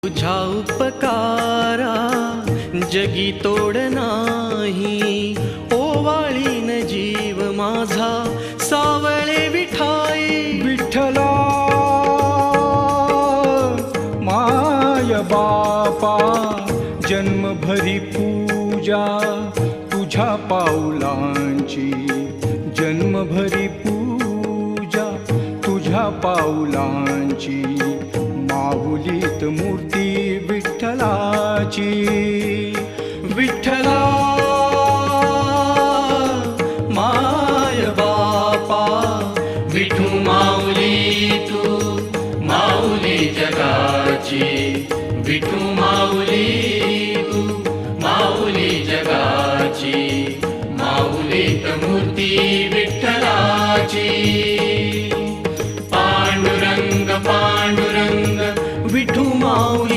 तुझ्या उपकारा जगी तोड नाही, ओवाळीन जीव माझा सावळे विठाई. विठ्ठला माय बापा जन्मभरी पूजा तुझ्या पाऊलांची, जन्मभरी पूजा तुझ्या पाऊलांची. माऊलीत मूर्ती विठ्ठलाची. विठ्ठला माय बापा विठू माऊली तू माऊली जगाची. विठू माऊली तू माऊली जगाची. माऊलीत मूर्ती विठ्ठलाची.